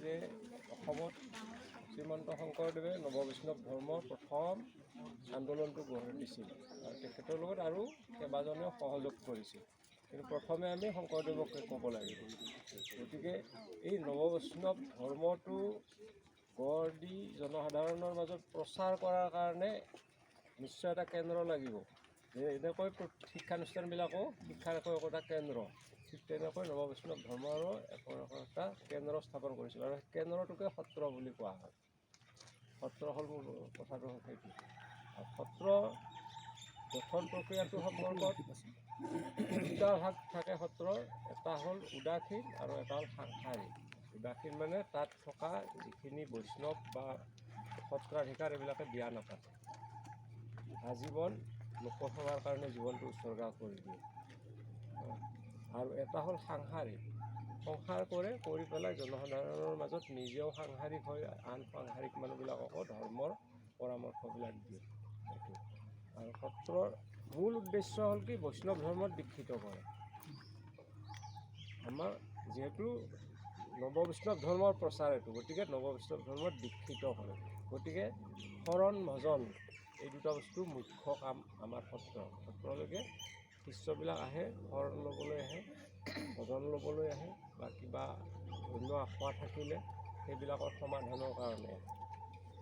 যে অসমত শ্ৰীমন্ত শংকৰদেৱে নৱবৈষ্ণৱ ধৰ্মৰ প্ৰথম আন্দোলনটো গঢ়ি দিছিল আৰু তেখেতৰ লগত আৰু কেইবাজনেও সহযোগ কৰিছিল। কিন্তু প্ৰথমে আমি শংকৰদেৱকে ক'ব লাগিব। গতিকে এই নৱবৈষ্ণৱ ধৰ্মটো গঢ় দি জনসাধাৰণৰ মাজত প্ৰচাৰ কৰাৰ কাৰণে নিশ্চয় এটা কেন্দ্ৰ লাগিব। যে এনেকৈ শিক্ষানুষ্ঠানবিলাকো শিক্ষাৰ একো কেন্দ্ৰ, ঠিক তেনেকৈ নৱবৈষ্ণৱ ধৰ্মৰো এটা কেন্দ্ৰ স্থাপন কৰিছিল আৰু কেন্দ্ৰটোকে সত্ৰ বুলি কোৱা হয়। সত্ৰ হ'ল মোৰ কথাটো সেইটো। আৰু সত্ৰ গঠন প্ৰক্ৰিয়াটো সম্পৰ্কত দুটা ভাগ থাকে সত্ৰৰ, এটা হ'ল উদাসীন আৰু এটা হ'ল সাংসাৰিক। উদাসীন মানে তাত থকা যিখিনি বৈষ্ণৱ বা সত্ৰাধিকাৰ এইবিলাকে বিয়া নাপাতে, আজীৱন লোকসেৱাৰ কাৰণে জীৱনটো উৎসৰ্গা কৰি দিয়ে। আৰু এটা হ'ল সাংসাৰিক, সংসাৰ কৰি পেলাই জনসাধাৰণৰ মাজত নিজেও সাংসাৰিক হৈ আন সাংসাৰিক মানুহবিলাককো ধৰ্মৰ পৰামৰ্শবিলাক দিয়ে। সেইটো আৰু সত্ৰৰ মূল উদ্দেশ্য হ'ল কি, বৈষ্ণৱ ধৰ্মত দীক্ষিত কৰে। আমাৰ যিহেতু নৱবৈষ্ণৱ ধৰ্মৰ প্ৰচাৰ এইটো, গতিকে নৱবৈষ্ণৱ ধৰ্মত দীক্ষিত কৰে। গতিকে শৰণ ভজন এই দুটা বস্তু মুখ্য কাম আমাৰ সত্ৰলৈকে শিষ্যবিলাক আহে, শৰণ ল'বলৈ আহে, ভজন ল'বলৈ আহে বা কিবা অন্য আশা থাকিলে সেইবিলাকৰ সমাধানৰ কাৰণে আহে।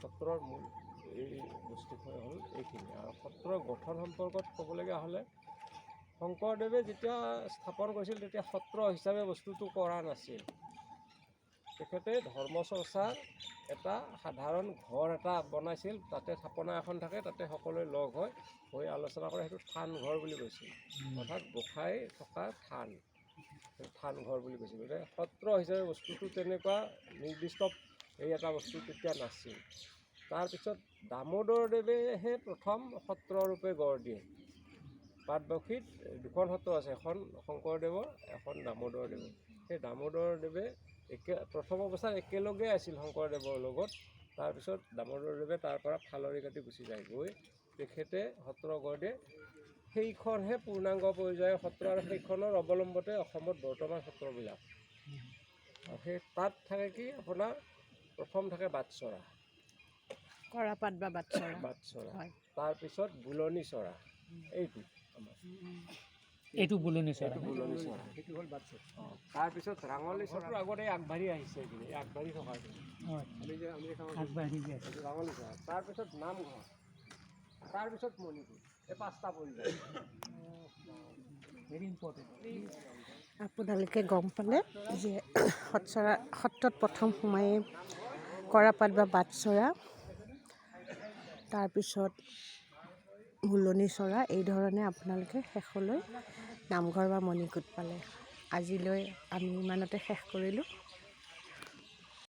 সত্ৰৰ মূল এই বস্তুখিনি হ'ল এইখিনি। আৰু সত্ৰৰ গঠন সম্পৰ্কত ক'বলগীয়া হ'লে শংকৰদেৱে যেতিয়া স্থাপন কৰিছিল তেতিয়া সত্ৰ হিচাপে বস্তুটো কৰা নাছিল। তেখেতে ধৰ্মচৰ্চাৰ এটা সাধাৰণ ঘৰ এটা বনাইছিল, তাতে থাপনা এখন থাকে, তাতে সকলোৱে লগ হৈ আলোচনা কৰে। সেইটো থান ঘৰ বুলি কৈছিল, অৰ্থাৎ গোসাঁই থকা থান, থান ঘৰ বুলি কৈছিল। গতিকে সত্ৰ হিচাপে বস্তুটো তেনেকুৱা নিৰ্দিষ্ট এই এটা বস্তু তেতিয়া নাছিল। তাৰপিছত দামোদৰদেৱেহে প্ৰথম সত্ৰৰূপে গঢ় দিয়ে। পাটবাউসীত দুখন সত্ৰ আছে, এখন শংকৰদেৱৰ, এখন দামোদৰদেৱৰ। সেই দামোদৰদেৱে প্ৰথম অৱস্থাত একেলগে আছিল শংকৰদেৱৰ লগত। তাৰপিছত দামোদৰদেৱে তাৰ পৰা ফালৰি কাটি গুচি যায়, গৈ তেখেতে সত্ৰ গঢ় দিয়ে। সেইখনহে পূৰ্ণাংগ পৰ্যায়ৰ সত্ৰ আৰু সেইখনৰ অৱলম্বতে অসমত বৰ্তমান সত্ৰবিলাক। আৰু সেই তাত থাকে কি আপোনাৰ প্ৰথম থাকে বাটচৰা, কৰাপাত বা বাটচৰা, তাৰপিছত বুলনি চৰা, এইটো আমাৰ এইটো বুলনি চৰা, বুলনি চৰা, সেইটো হ'ল বাটচৰা। তাৰপিছত ৰাঙলী চৰাটো আগতে আগবাঢ়ি আহিছে, এইখিনি আগবাঢ়ি থকা ৰাঙলী চৰা। তাৰপিছত নামঘৰ, তাৰপিছত মণিপুৰ, এই পাঁচটা পৰ্যায়। Very important. আপোনালোকে গম পালে যে সত্ৰত প্ৰথম সোমাই কৰাপাত বা বাটচৰা, তাৰপিছত বুলনি চৰা, এই ধৰণে আপোনালোকে শেষলৈ নামঘৰ বা মণিকূট পালে। আজিলৈ আমি ইমানতে শেষ কৰিলোঁ।